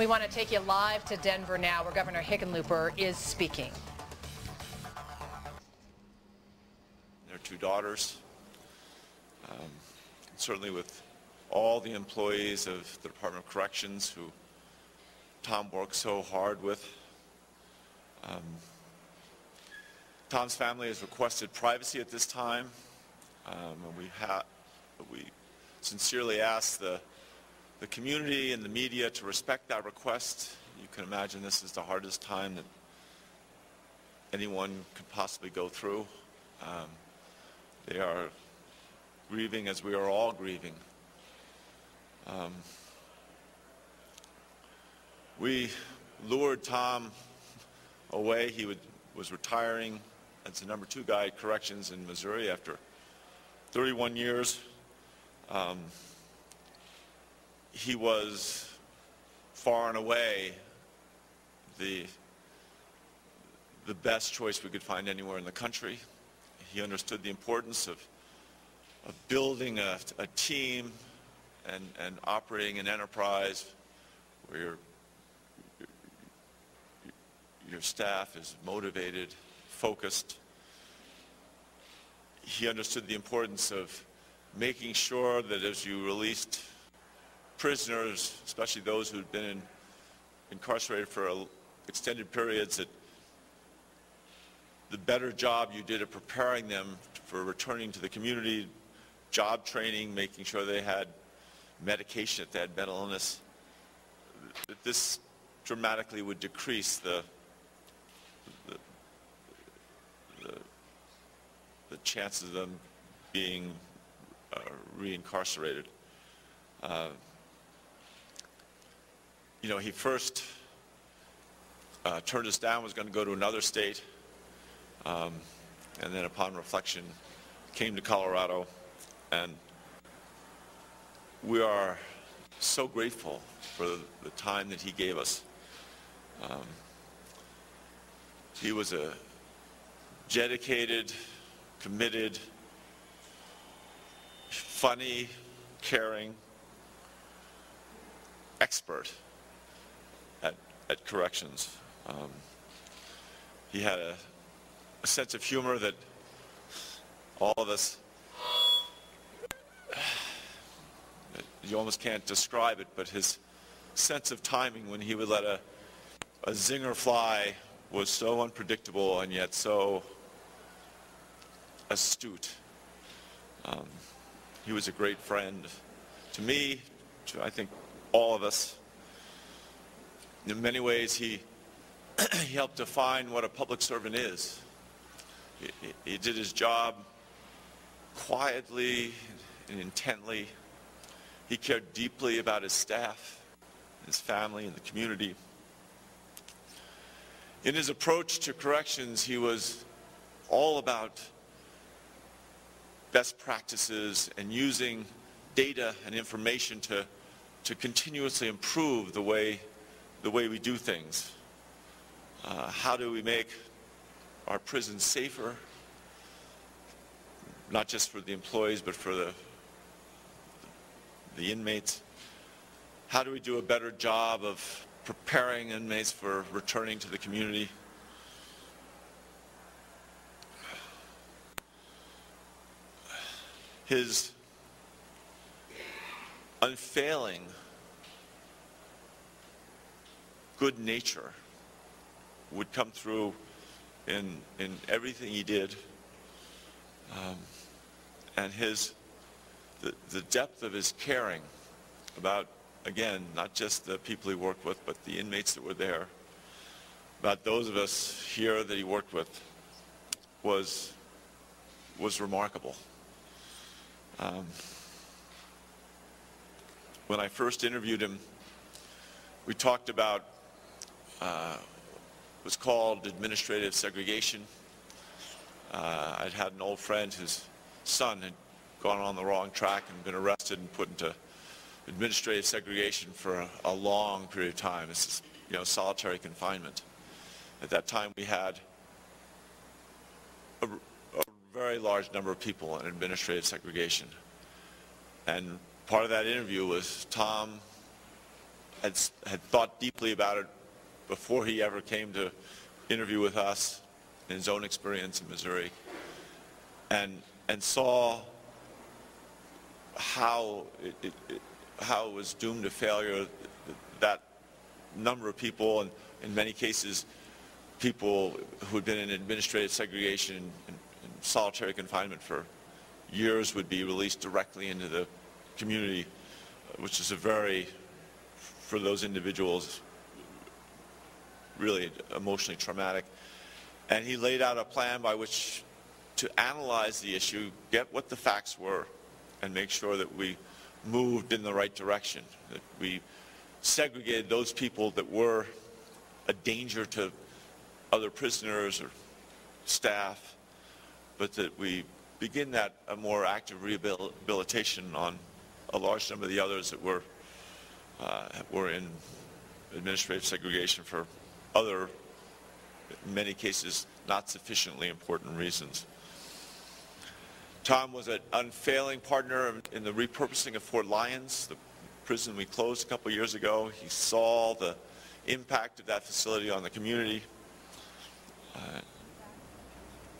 We want to take you live to Denver now, where Governor Hickenlooper is speaking. Their two daughters, certainly with all the employees of the Department of Corrections who Tom worked so hard with. Tom's family has requested privacy at this time, and we sincerely ask the community and the media to respect that request. You can imagine this is the hardest time that anyone could possibly go through. They are grieving as we are all grieving. We lured Tom away. He was retiring as the number 2 guy at corrections in Missouri after 31 years. He was far and away the best choice we could find anywhere in the country. He understood the importance of building a team and operating an enterprise where your staff is motivated, focused. He understood the importance of making sure that as you released prisoners, especially those who had been incarcerated for extended periods, that the better job you did of preparing them for returning to the community, job training, making sure they had medication if they had mental illness, that this dramatically would decrease the chances of them being reincarcerated. You know, he first turned us down, was going to go to another state, and then upon reflection came to Colorado, and we are so grateful for the time that he gave us. He was a dedicated, committed, funny, caring expert at corrections. He had a sense of humor that all of us, you almost can't describe it, but his sense of timing when he would let a zinger fly was so unpredictable and yet so astute. He was a great friend to me, to I think all of us. In many ways, he helped define what a public servant is. He did his job quietly and intently. He cared deeply about his staff, his family, and the community. In his approach to corrections, he was all about best practices and using data and information to continuously improve the way we do things. How do we make our prisons safer, not just for the employees, but for the inmates? How do we do a better job of preparing inmates for returning to the community? His unfailing good nature would come through in everything he did, and the depth of his caring about, again, not just the people he worked with, but the inmates that were there, about those of us here that he worked with, was remarkable. When I first interviewed him, we talked about was called administrative segregation. I'd had an old friend whose son had gone on the wrong track and been arrested and put into administrative segregation for a long period of time. This is, solitary confinement. At that time, we had a very large number of people in administrative segregation. And part of that interview was Tom had thought deeply about it before he ever came to interview with us in his own experience in Missouri, and saw how it was doomed to failure. That number of people, and in many cases, people who had been in administrative segregation and solitary confinement for years would be released directly into the community, which is for those individuals, really emotionally traumatic. And he laid out a plan by which to analyze the issue, get what the facts were, and make sure that we moved in the right direction, that we segregated those people that were a danger to other prisoners or staff, but that we begin a more active rehabilitation on a large number of the others that were in administrative segregation for other, in many cases, not sufficiently important reasons. Tom was an unfailing partner in the repurposing of Fort Lyons, the prison we closed a couple years ago. He saw the impact of that facility on the community.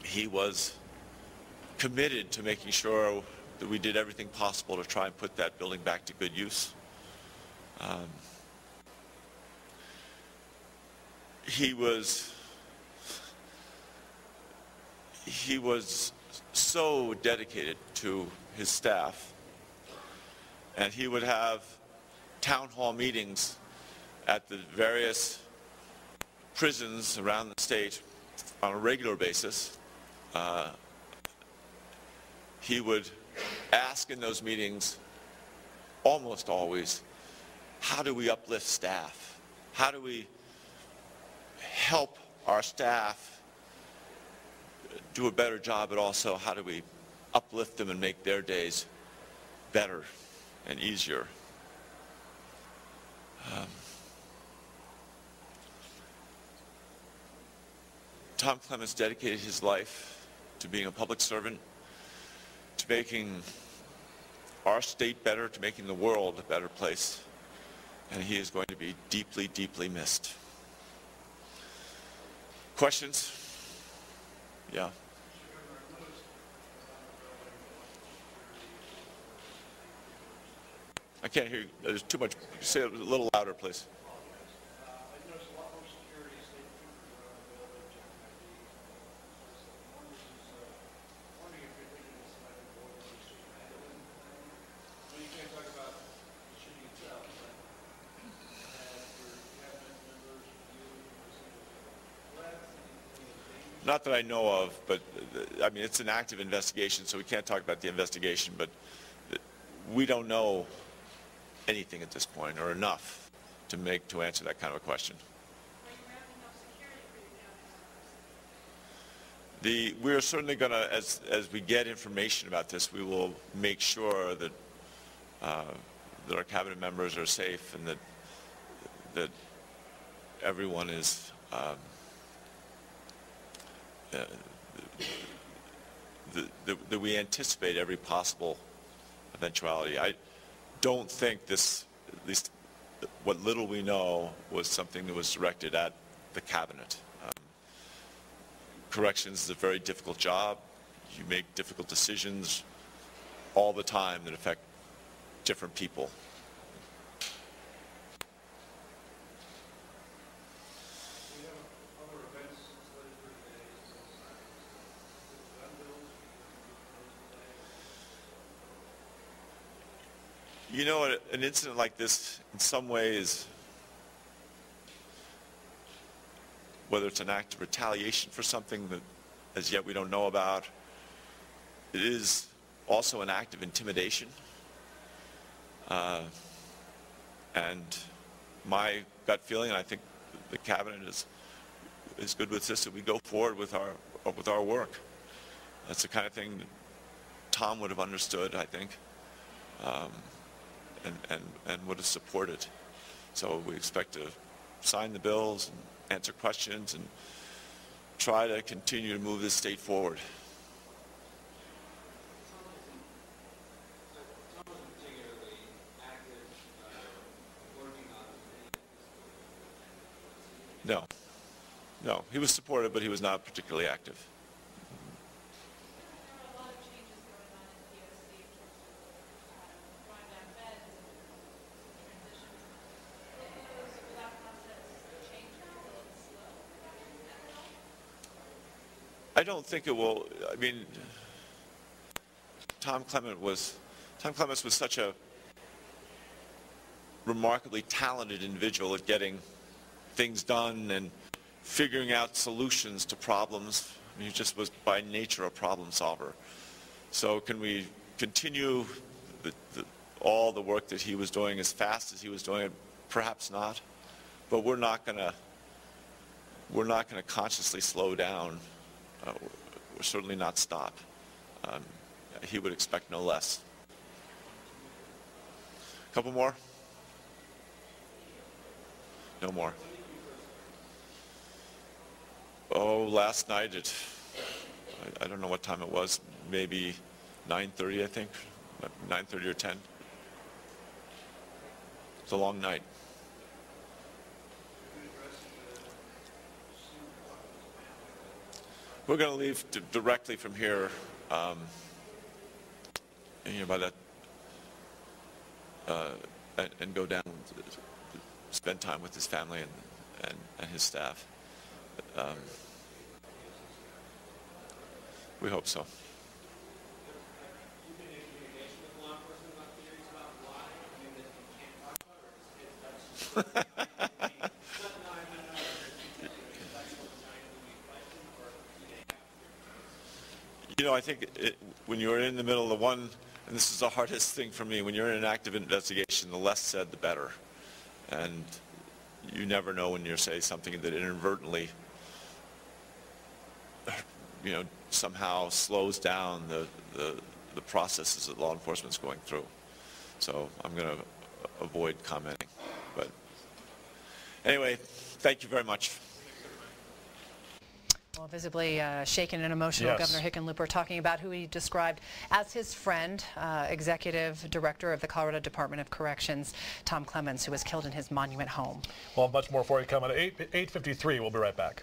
He was committed to making sure that we did everything possible to try and put that building back to good use. He was so dedicated to his staff, and he would have town hall meetings at the various prisons around the state on a regular basis. He would ask in those meetings, almost always, how do we uplift staff? How do we help our staff do a better job, but also how do we uplift them and make their days better and easier? Tom Clements dedicated his life to being a public servant, to making our state better, to making the world a better place, and he is going to be deeply, deeply missed. Questions? Yeah. I can't hear you. There's too much. Say it a little louder, please. Not that I know of, but I mean, it's an active investigation, so we can't talk about the investigation, but we don't know anything at this point, or enough to answer that kind of a question. We're certainly going to, as we get information about this, we will make sure that that our cabinet members are safe, and that everyone is that we anticipate every possible eventuality. I don't think this, at least what little we know, was something that was directed at the cabinet. Corrections is a very difficult job. You make difficult decisions all the time that affect different people. You know, an incident like this, in some ways, whether it's an act of retaliation for something that as yet we don't know about, it is also an act of intimidation. And my gut feeling, and I think the cabinet is good with this, that we go forward with our work. That's the kind of thing that Tom would have understood, I think. And would have supported. So we expect to sign the bills and answer questions and try to continue to move this state forward. Tom was particularly active working on No, he was supportive, but he was not particularly active. I don't think it will. I mean, Tom Clements was such a remarkably talented individual at getting things done and figuring out solutions to problems. I mean, he just was by nature a problem solver. So can we continue all the work that he was doing as fast as he was doing it? Perhaps not. But we're not going to consciously slow down. We'll certainly not stop. He would expect no less. A couple more? No more. Oh, last night I don't know what time it was, maybe 9:30, I think, 9:30 or 10. It's a long night. We're going to leave directly from here, by that, and go down, spend time with his family and his staff. We hope so. I think when you're in the middle of the one, and this is the hardest thing for me, when you're in an active investigation, the less said, the better. And you never know when you're saying something that inadvertently, somehow slows down the processes that law enforcement's going through. So I'm going to avoid commenting. But anyway, thank you very much. Well, visibly shaken and emotional, Yes. Governor Hickenlooper talking about who he described as his friend, Executive Director of the Colorado Department of Corrections, Tom Clements, who was killed in his Monument home. Well, much more for you coming at 8:53. We'll be right back.